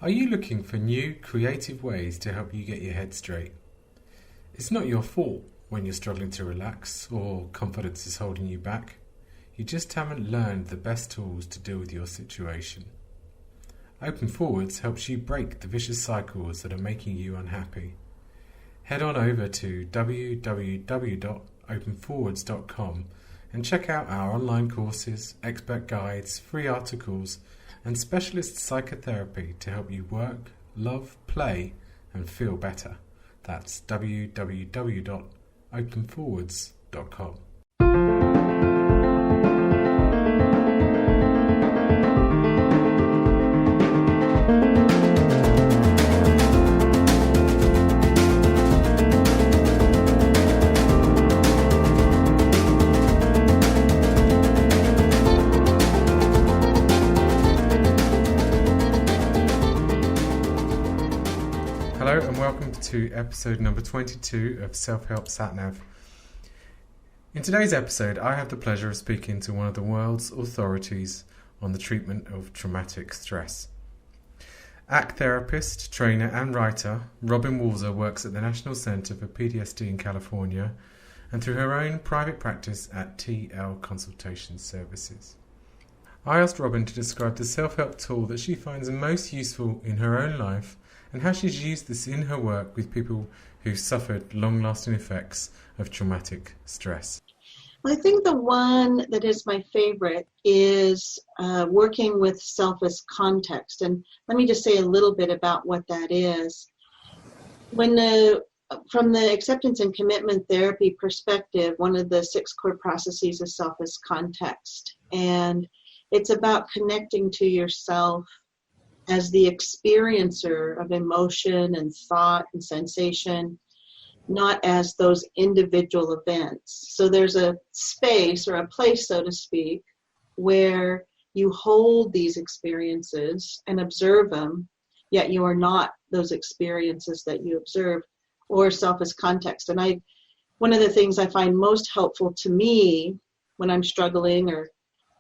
Are you looking for new, creative ways to help you get your head straight? It's not your fault when you're struggling to relax or confidence is holding you back. You just haven't learned the best tools to deal with your situation. Open Forwards helps you break the vicious cycles that are making you unhappy. Head on over to www.openforwards.com and check out our online courses, expert guides, free articles, and specialist psychotherapy to help you work, love, play, and feel better. That's www.openforwards.com. Hello and welcome to episode number 22 of Self-Help Sat-Nav. In today's episode, I have the pleasure of speaking to one of the world's authorities on the treatment of traumatic stress. ACT therapist, trainer and writer, Robyn Walser works at the National Centre for PTSD in California and through her own private practice at TL Consultation Services. I asked Robyn to describe the self-help tool that she finds most useful in her own life and how she's used this in her work with people who've suffered long-lasting effects of traumatic stress. I think the one that is my favorite is working with self as context. And let me just say a little bit about what that is. From the acceptance and commitment therapy perspective, one of the 6 core processes is self as context. And it's about connecting to yourself as the experiencer of emotion and thought and sensation, not as those individual events. So there's a space or a place, so to speak, where you hold these experiences and observe them, yet you are not those experiences that you observe, or self as context. And one of the things I find most helpful to me when I'm struggling or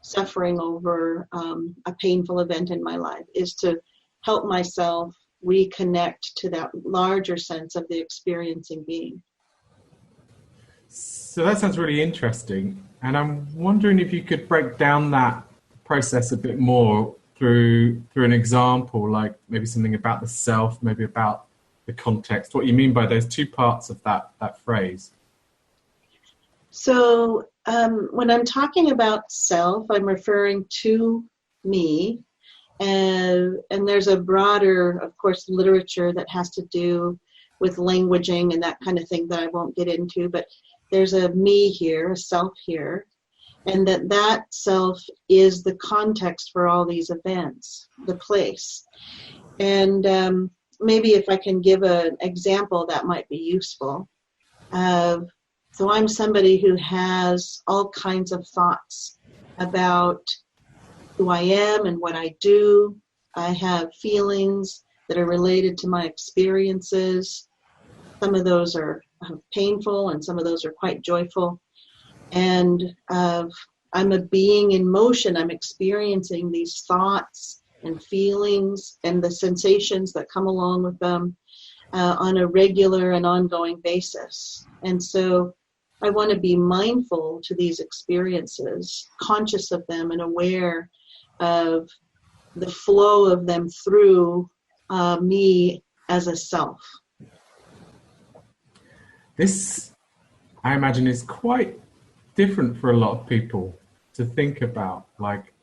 suffering over a painful event in my life is to help myself reconnect to that larger sense of the experiencing being. So that sounds really interesting. And I'm wondering if you could break down that process a bit more through an example, like maybe something about the self, maybe about the context, what you mean by those 2 parts of that phrase. So when I'm talking about self, I'm referring to me, and there's a broader, of course, literature that has to do with languaging and that kind of thing that I won't get into, but there's a me here, a self here, and that self is the context for all these events, the place. And maybe if I can give an example that might be useful. So I'm somebody who has all kinds of thoughts about who I am and what I do. I have feelings that are related to my experiences. Some of those are painful and some of those are quite joyful. And I'm a being in motion. I'm experiencing these thoughts and feelings and the sensations that come along with them on a regular and ongoing basis. And so I want to be mindful to these experiences, conscious of them and aware of the flow of them through me as a self. This, I imagine, is quite different for a lot of people to think about. Like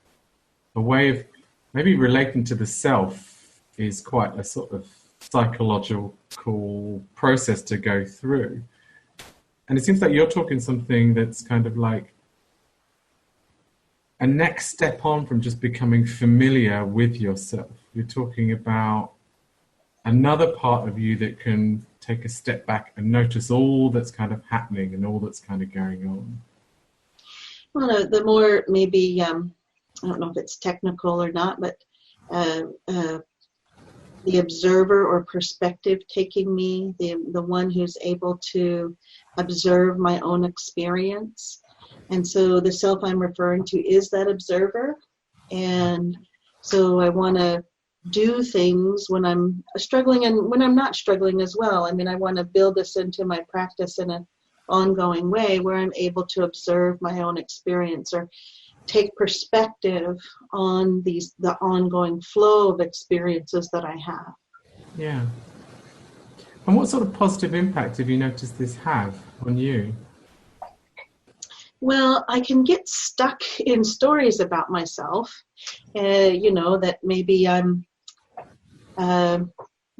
a way of maybe relating to the self is quite a sort of psychological process to go through. And it seems like you're talking something that's kind of like a next step on from just becoming familiar with yourself. You're talking about another part of you that can take a step back and notice all that's kind of happening and all that's kind of going on. Well, the more maybe, I don't know if it's technical or not, but the observer or perspective taking me, the one who's able to observe my own experience. And so the self I'm referring to is that observer. And so I want to do things when I'm struggling and when I'm not struggling as well. I mean, I want to build this into my practice in an ongoing way where I'm able to observe my own experience or take perspective on the ongoing flow of experiences that I have. Yeah. And what sort of positive impact have you noticed this have on you? Well, I can get stuck in stories about myself, that maybe I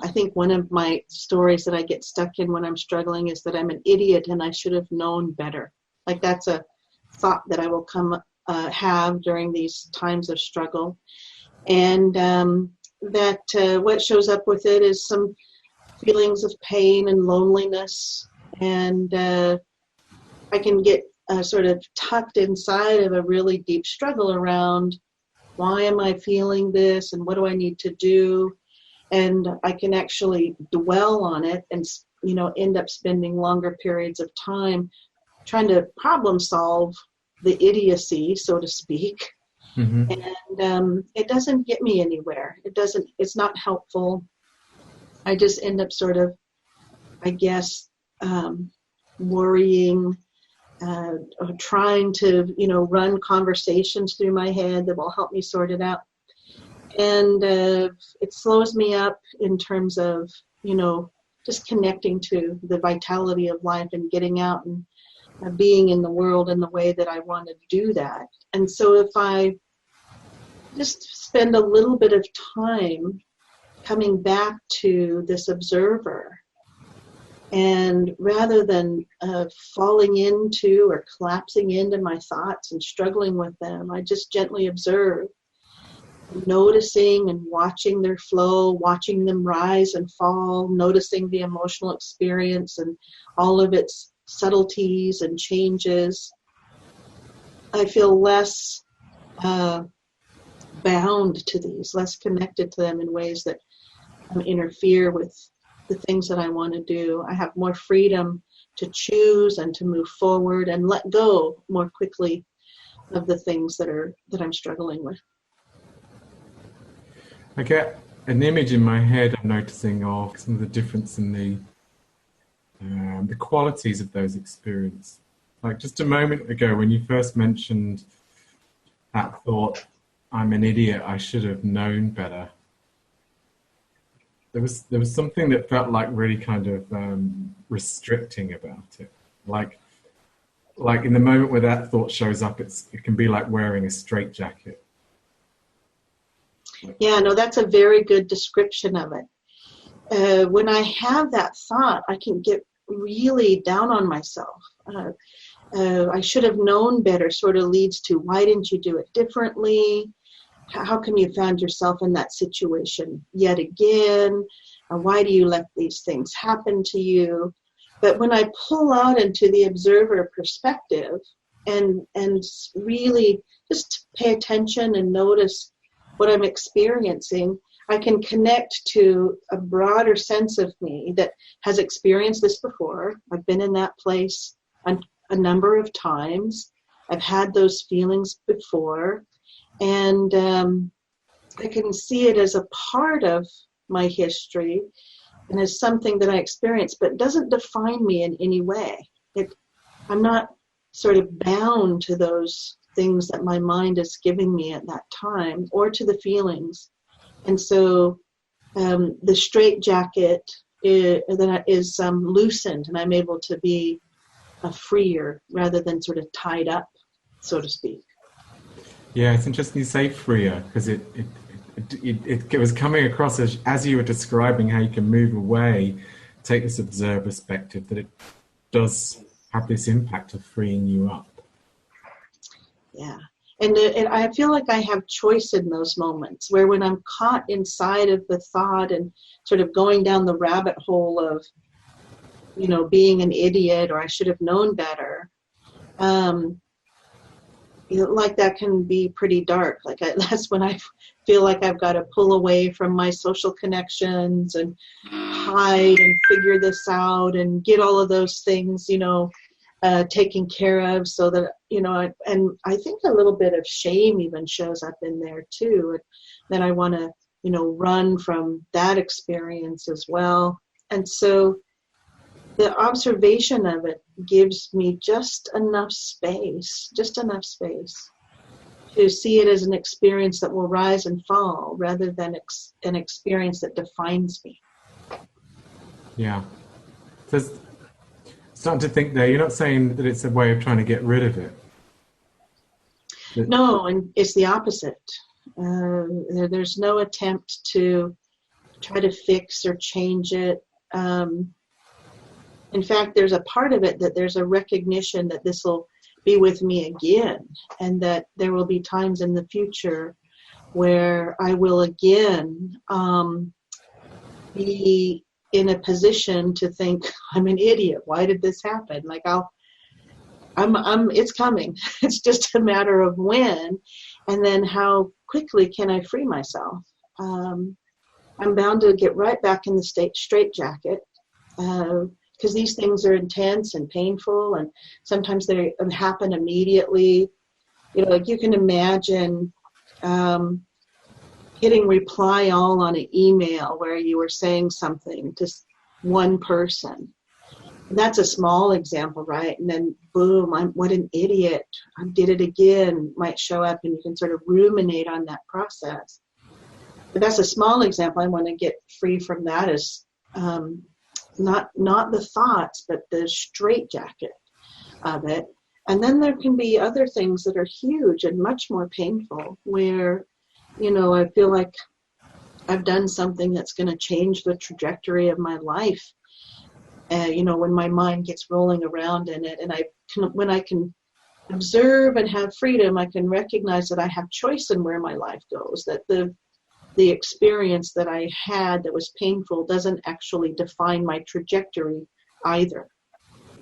think one of my stories that I get stuck in when I'm struggling is that I'm an idiot and I should have known better. Like that's a thought that I will have during these times of struggle. And what shows up with it is some feelings of pain and loneliness. And I can get sort of tucked inside of a really deep struggle around why am I feeling this and what do I need to do? And I can actually dwell on it and, end up spending longer periods of time trying to problem solve the idiocy, so to speak. Mm-hmm. And it doesn't get me anywhere. It's not helpful. I just end up sort of, I guess, worrying, trying to, run conversations through my head that will help me sort it out. And it slows me up in terms of, just connecting to the vitality of life and getting out and being in the world in the way that I want to do that. And so if I just spend a little bit of time coming back to this observer, and rather than falling into or collapsing into my thoughts and struggling with them, I just gently observe, noticing and watching their flow, watching them rise and fall, noticing the emotional experience and all of its subtleties and changes. I feel less bound to these, less connected to them in ways that interfere with the things that I want to do. I have more freedom to choose and to move forward and let go more quickly of the things that I'm struggling with. I get an image in my head I'm noticing of some of the difference in the qualities of those experiences. Like just a moment ago when you first mentioned that thought, I'm an idiot, I should have known better. There was something that felt like really kind of restricting about it. Like in the moment where that thought shows up, it can be like wearing a straitjacket. Yeah, no, that's a very good description of it. When I have that thought, I can get really down on myself. I should have known better sort of leads to, why didn't you do it differently? How come you found yourself in that situation yet again? Why do you let these things happen to you? But when I pull out into the observer perspective and really just pay attention and notice what I'm experiencing, I can connect to a broader sense of me that has experienced this before. I've been in that place a number of times. I've had those feelings before. And I can see it as a part of my history and as something that I experienced, but it doesn't define me in any way. I'm not sort of bound to those things that my mind is giving me at that time or to the feelings. And so the straitjacket is loosened and I'm able to be freer rather than sort of tied up, so to speak. Yeah, it's interesting you say freer because it was coming across as you were describing how you can move away, take this observer perspective, that it does have this impact of freeing you up. Yeah, and I feel like I have choice in those moments where when I'm caught inside of the thought and sort of going down the rabbit hole of, being an idiot or I should have known better, like that can be pretty dark. That's when I feel like I've got to pull away from my social connections and hide and figure this out and get all of those things, taken care of so that, and I think a little bit of shame even shows up in there too. Then I want to run from that experience as well. And so the observation of it gives me just enough space to see it as an experience that will rise and fall rather than an experience that defines me. Yeah. So starting to think there, you're not saying that it's a way of trying to get rid of it. No, and it's the opposite. There's no attempt to try to fix or change it. In fact, there's a part of it that there's a recognition that this will be with me again, and that there will be times in the future where I will again be in a position to think, I'm an idiot. Why did this happen? Like it's coming. It's just a matter of when, and then how quickly can I free myself? I'm bound to get right back in the straitjacket, because these things are intense and painful, and sometimes they happen immediately. Like you can imagine hitting reply all on an email where you were saying something to one person. That's a small example, right? And then boom, what an idiot. I did it again, might show up, and you can sort of ruminate on that process. But that's a small example. I want to get free from that as not the thoughts, but the straitjacket of it. And then there can be other things that are huge and much more painful where, I feel like I've done something that's going to change the trajectory of my life. When my mind gets rolling around in it, and when I can observe and have freedom, I can recognize that I have choice in where my life goes, that the experience that I had that was painful doesn't actually define my trajectory either.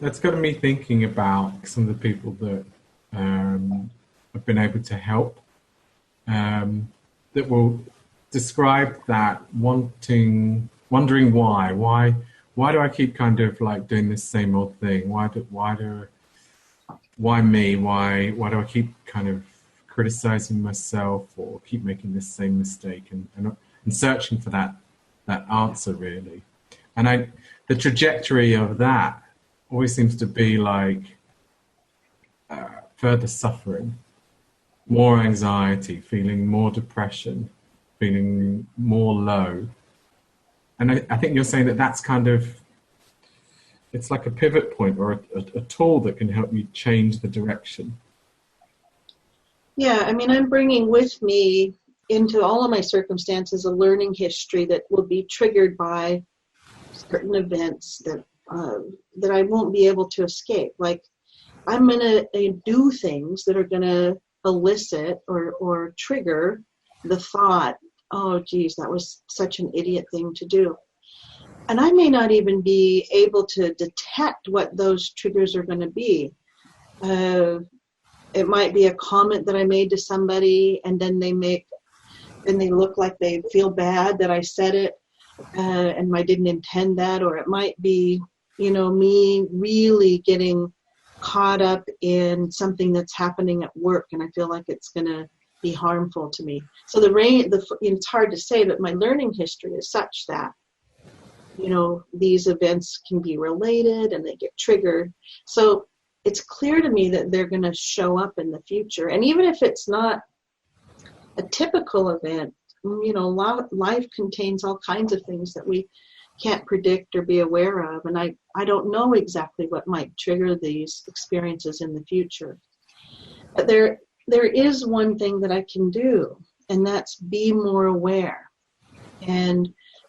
That's got me thinking about some of the people that I've been able to help, that will describe that wondering why do I keep kind of like doing this same old thing? Why me? Why do I keep kind of criticizing myself or keep making this same mistake and searching for that answer really? And the trajectory of that always seems to be like further suffering, more anxiety, feeling more depression, feeling more low. And I think you're saying that that's kind of, it's like a pivot point or a tool that can help you change the direction. Yeah, I'm bringing with me into all of my circumstances a learning history that will be triggered by certain events that I won't be able to escape. Like I'm going to do things that are going to elicit or trigger the thought, oh, geez, that was such an idiot thing to do. And I may not even be able to detect what those triggers are going to be. It might be a comment that I made to somebody, and then they look like they feel bad that I said it, and I didn't intend that. Or it might be, me really getting caught up in something that's happening at work, and I feel like it's going to be harmful to me. So it's hard to say, but my learning history is such that, these events can be related and they get triggered. So it's clear to me that they're going to show up in the future. And even if it's not a typical event, life contains all kinds of things that we can't predict or be aware of. And I don't know exactly what might trigger these experiences in the future. But there is one thing that I can do, and that's be more aware. And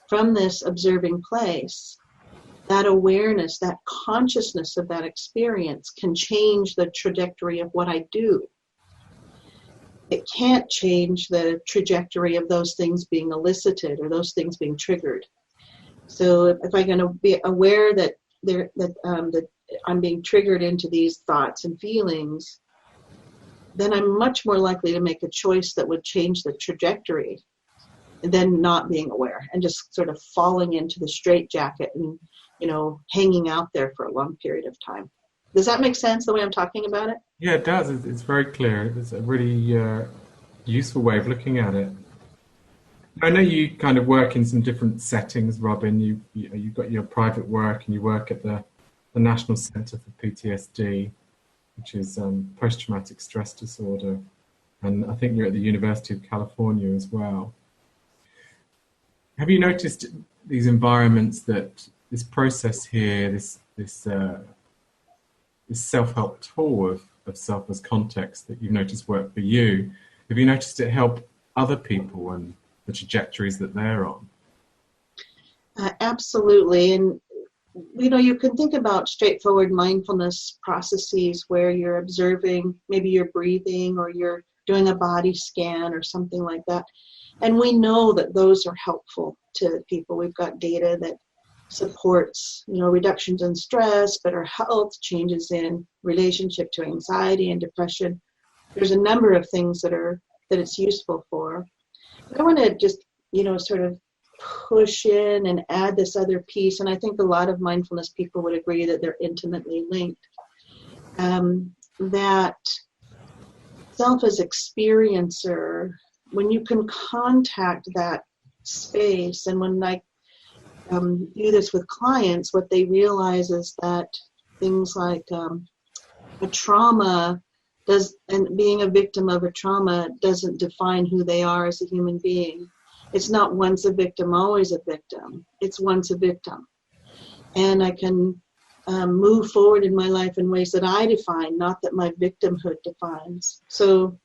from this observing place, that awareness, that consciousness of that experience can change the trajectory of what I do. It can't change the trajectory of those things being elicited or those things being triggered. So if I'm going to be aware that I'm being triggered into these thoughts and feelings, then I'm much more likely to make a choice that would change the trajectory than not being aware and just sort of falling into the straitjacket and, hanging out there for a long period of time. Does that make sense, the way I'm talking about it? Yeah, it does. It's very clear. It's a really useful way of looking at it. I know you kind of work in some different settings, Robyn. You've got your private work and you work at the National Centre for PTSD, which is post-traumatic stress disorder. And I think you're at the University of California as well. Have you noticed these environments, that this process here, this self-help tool of self as context that you've noticed work for you, have you noticed it help other people and the trajectories that they're on? Absolutely. And, you can think about straightforward mindfulness processes where you're observing, maybe you're breathing or you're doing a body scan or something like that. And we know that those are helpful to people. We've got data that supports, reductions in stress, better health, changes in relationship to anxiety and depression. There's a number of things that it's useful for. I want to just, sort of push in and add this other piece, and I think a lot of mindfulness people would agree that they're intimately linked. That self as experiencer, when you can contact that space, and when I do this with clients, what they realize is that things like a trauma and being a victim of a trauma doesn't define who they are as a human being. It's not once a victim, always a victim. It's once a victim. And I can move forward in my life in ways that I define, not that my victimhood defines. So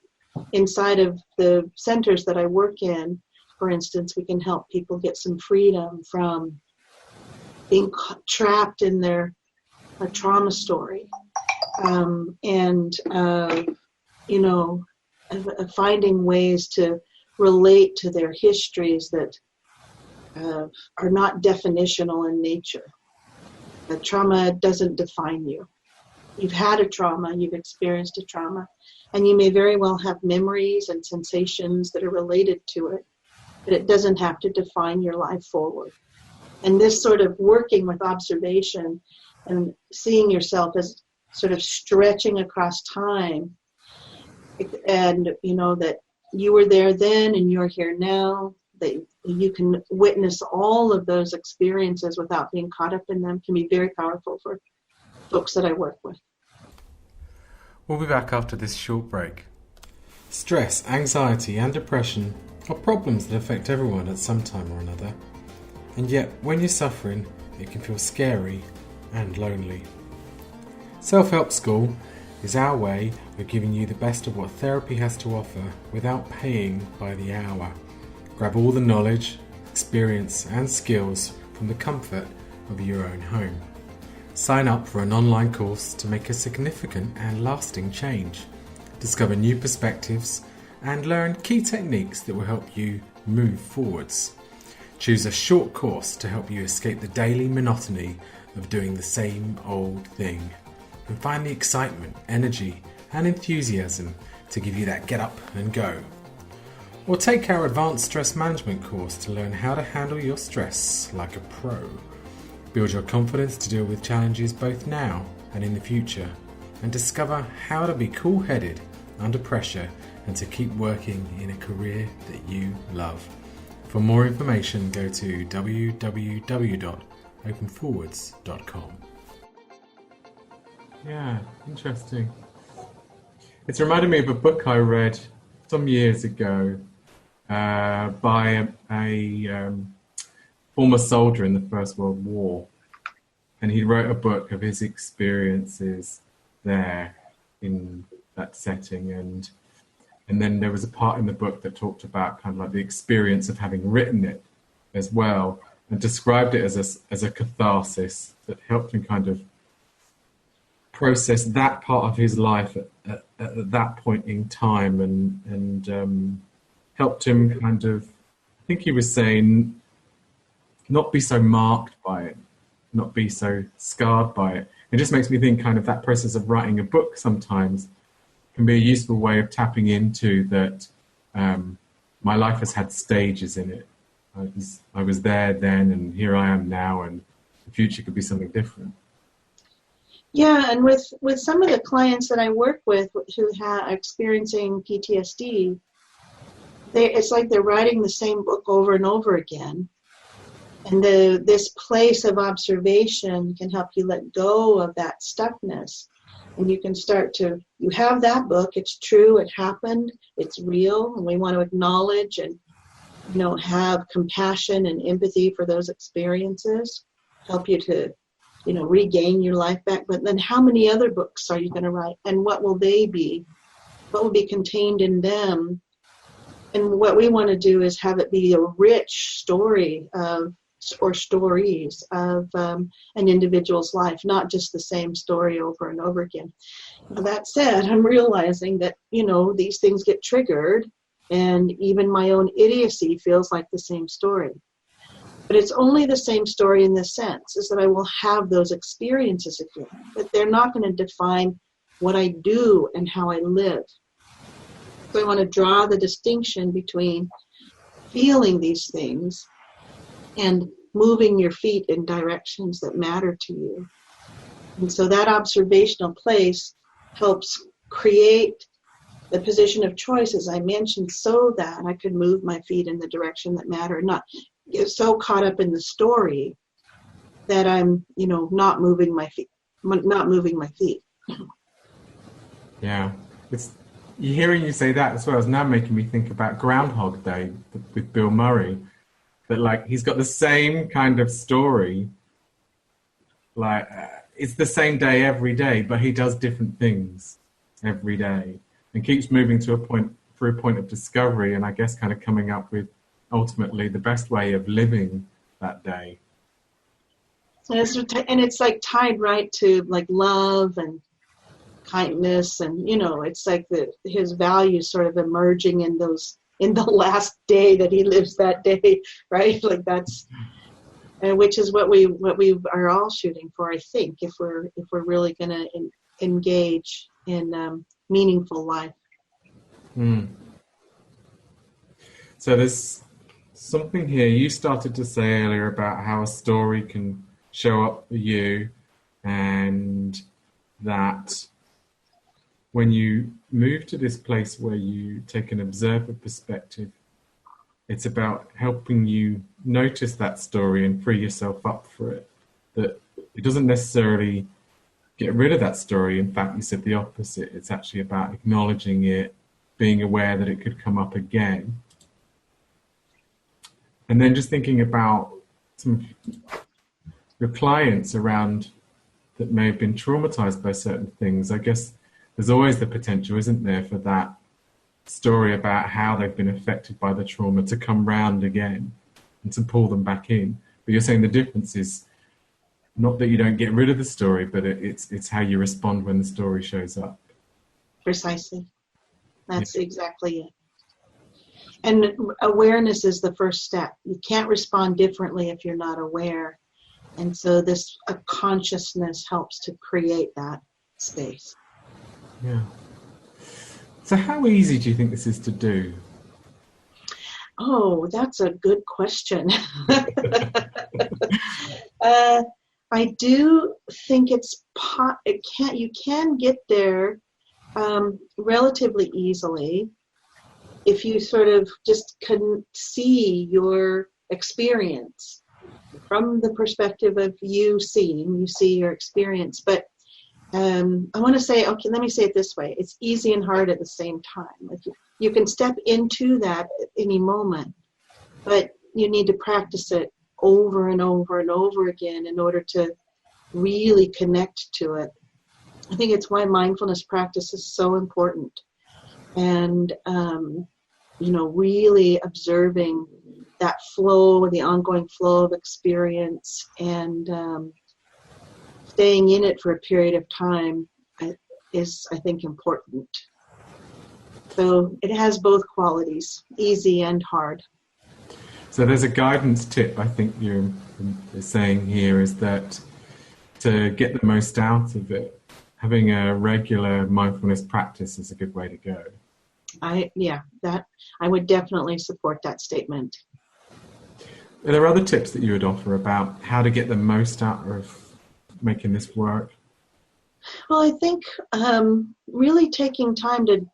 inside of the centers that I work in, for instance, we can help people get some freedom from being trapped in a trauma story, finding ways to relate to their histories that are not definitional in nature. The trauma doesn't define you. You've had a trauma, you've experienced a trauma, and you may very well have memories and sensations that are related to it, but it doesn't have to define your life forward. And this sort of working with observation and seeing yourself as sort of stretching across time, and that you were there then and you're here now, that you can witness all of those experiences without being caught up in them, can be very powerful for folks that I work with. We'll be back after this short break. Stress, anxiety and depression are problems that affect everyone at some time or another. And yet, when you're suffering, it can feel scary and lonely. Self-Help School is our way of giving you the best of what therapy has to offer without paying by the hour. Grab all the knowledge, experience and skills from the comfort of your own home. Sign up for an online course to make a significant and lasting change. Discover new perspectives and learn key techniques that will help you move forwards. Choose a short course to help you escape the daily monotony of doing the same old thing, and find the excitement, energy and enthusiasm to give you that get up and go. Or take our advanced stress management course to learn how to handle your stress like a pro. Build your confidence to deal with challenges both now and in the future, and discover how to be cool-headed under pressure and to keep working in a career that you love. For more information, go to www.openforwards.com. Yeah, interesting. It's reminded me of a book I read some years ago by a former soldier in the First World War. And he wrote a book of his experiences there in that setting. And then there was a part in the book that talked about kind of like the experience of having written it as well, and described it as a catharsis that helped him kind of process that part of his life at that point in time, and helped him kind of, I think he was saying, not be so marked by it, not be so scarred by it. It just makes me think kind of that process of writing a book sometimes can be a useful way of tapping into that. My life has had stages in it. I was there then, and here I am now, and the future could be something different. Yeah, and with some of the clients that I work with who are experiencing PTSD, it's like they're writing the same book over and over again. And this place of observation can help you let go of that stuckness. And you can you have that book, it's true, it happened, it's real, and we want to acknowledge and, have compassion and empathy for those experiences, help you to, regain your life back. But then how many other books are you going to write? And what will they be? What will be contained in them? And what we want to do is have it be a rich story or stories of an individual's life, not just the same story over and over again. Now, that said, I'm realizing that, these things get triggered, and even my own idiocy feels like the same story. But it's only the same story in this sense, is that I will have those experiences again, but they're not going to define what I do and how I live. So I want to draw the distinction between feeling these things and moving your feet in directions that matter to you. And so that observational place helps create the position of choice, as I mentioned, so that I could move my feet in the direction that matter, not get so caught up in the story that I'm, not moving my feet. Yeah. Hearing you say that as well is now making me think about Groundhog Day with Bill Murray. That he's got the same kind of story, it's the same day every day, but he does different things every day and keeps moving through a point of discovery, and I guess kind of coming up with ultimately the best way of living that day. And it's tied right to love and kindness, and it's his values sort of emerging in the last day that he lives that day, right? Which is what we are all shooting for, I think, if we're really going to engage in meaningful life. So there's something here you started to say earlier about how a story can show up for you, and that when you move to this place where you take an observer perspective, it's about helping you notice that story and free yourself up for it. That it doesn't necessarily get rid of that story. In fact, you said the opposite. It's actually about acknowledging it, being aware that it could come up again. And then just thinking about some of your clients around that may have been traumatized by certain things. I guess there's always the potential, isn't there, for that story about how they've been affected by the trauma to come round again and to pull them back in. But you're saying the difference is not that you don't get rid of the story, but it's how you respond when the story shows up. Precisely. That's exactly it. And awareness is the first step. You can't respond differently if you're not aware. And so this consciousness helps to create that space. Yeah. So how easy do you think this is to do? Oh, that's a good question. I do think you can get there relatively easily if you sort of just can see your experience from the perspective of you see your experience. But I want to say, okay, let me say it this way. It's easy and hard at the same time. You can step into that at any moment, but you need to practice it over and over and over again in order to really connect to it. I think it's why mindfulness practice is so important. And, really observing that flow, the ongoing flow of experience, and staying in it for a period of time is, I think, important. So it has both qualities, easy and hard. So there's a guidance tip I think you're saying here, is that to get the most out of it, having a regular mindfulness practice is a good way to go. I would definitely support that statement. Are there other tips that you would offer about how to get the most out of making this work? Well, I think really taking time to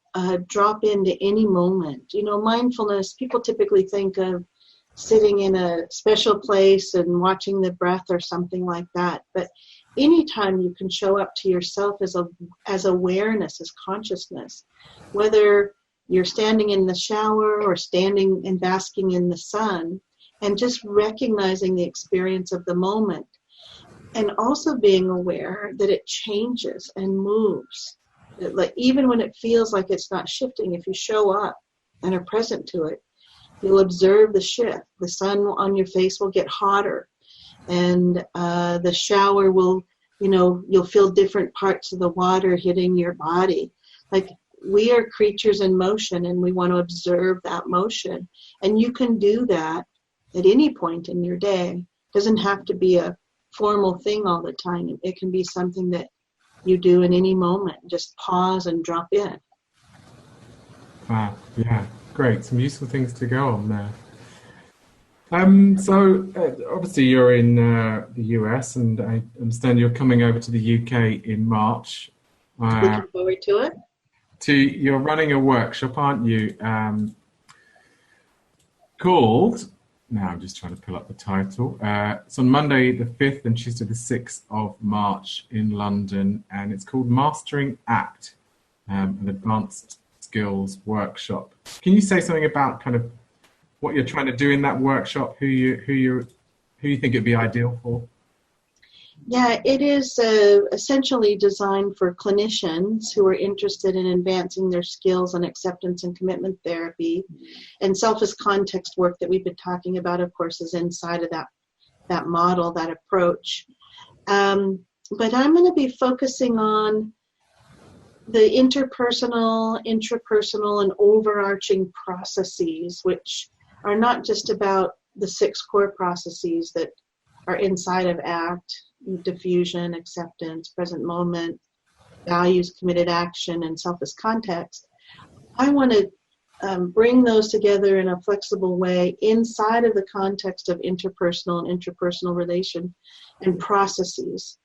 drop into any moment. Mindfulness, people typically think of sitting in a special place and watching the breath or something like that. But anytime you can show up to yourself as awareness, as consciousness, whether you're standing in the shower or standing and basking in the sun, and just recognizing the experience of the moment, and also being aware that it changes and moves. Like, even when it feels like it's not shifting, if you show up and are present to it, you'll observe the shift. The sun on your face will get hotter, and the shower will, you'll feel different parts of the water hitting your body. Like, we are creatures in motion, and we want to observe that motion. And you can do that at any point in your day. It doesn't have to be a formal thing all the time. It can be something that you do in any moment. Just pause and drop in. Wow, yeah, great. Some useful things to go on there. So obviously you're in the US, and I understand you're coming over to the UK in March. Looking forward to it. You're running a workshop, aren't you? Called, now I'm just trying to pull up the title. It's on Monday the 5th and Tuesday the 6th of March in London, and it's called Mastering ACT, an Advanced Skills Workshop. Can you say something about kind of what you're trying to do in that workshop, who you think it'd be ideal for? Yeah, it is essentially designed for clinicians who are interested in advancing their skills on acceptance and commitment therapy. And self as context work that we've been talking about, of course, is inside of that model, that approach. But I'm going to be focusing on the interpersonal, intrapersonal, and overarching processes, which are not just about the 6 core processes that are inside of ACT: diffusion, acceptance, present moment, values, committed action, and self as context. I want to bring those together in a flexible way inside of the context of interpersonal and intrapersonal relation and processes,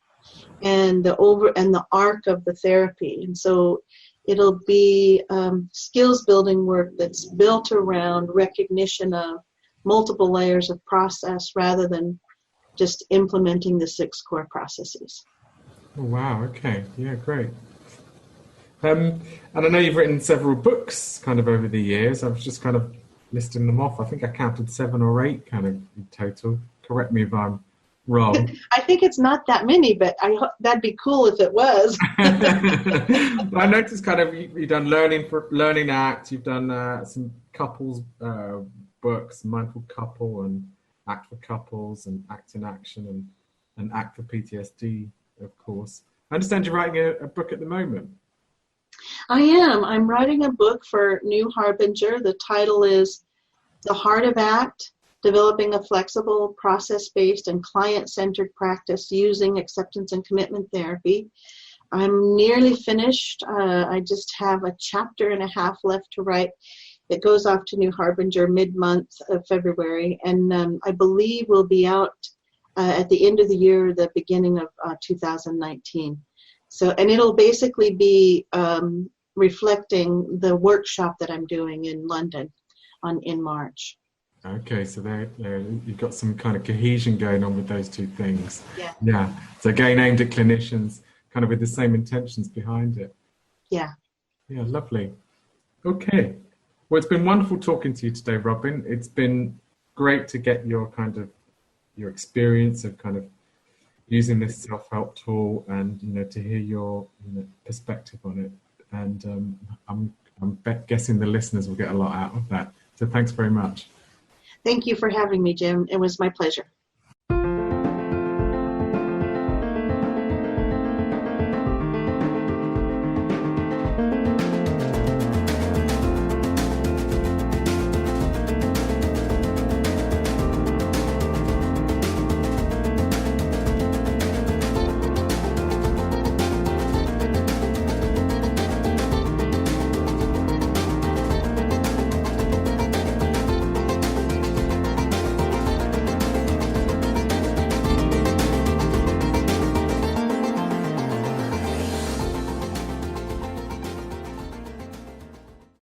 and the arc of the therapy. And so it'll be skills building work that's built around recognition of multiple layers of process rather than just implementing the 6 core processes. Oh, wow, okay. Yeah, great. And I know you've written several books kind of over the years. I was just kind of listing them off. I think I counted 7 or 8 kind of in total. Correct me if I'm wrong. I think it's not that many, but that'd be cool if it was. I noticed kind of you've done Learning ACT, you've done some couples books, Mindful Couple and ACT for Couples, and ACT in Action, and ACT for PTSD, of course. I understand you're writing a book at the moment. I am. I'm writing a book for New Harbinger. The title is The Heart of ACT, Developing a Flexible, Process-Based, and Client-Centered Practice Using Acceptance and Commitment Therapy. I'm nearly finished. I just have a chapter and a half left to write. It goes off to New Harbinger mid-month of February, and I believe will be out at the end of the year, the beginning of 2019. So, and it'll basically be reflecting the workshop that I'm doing in London in March. Okay, so there you've got some kind of cohesion going on with those two things. Yeah. So again, aimed at clinicians, kind of with the same intentions behind it. Yeah. Yeah, lovely. Okay. Well, it's been wonderful talking to you today, Robyn. It's been great to get your experience of kind of using this self-help tool, and to hear your perspective on it. And I'm guessing the listeners will get a lot out of that. So thanks very much. Thank you for having me, Jim. It was my pleasure.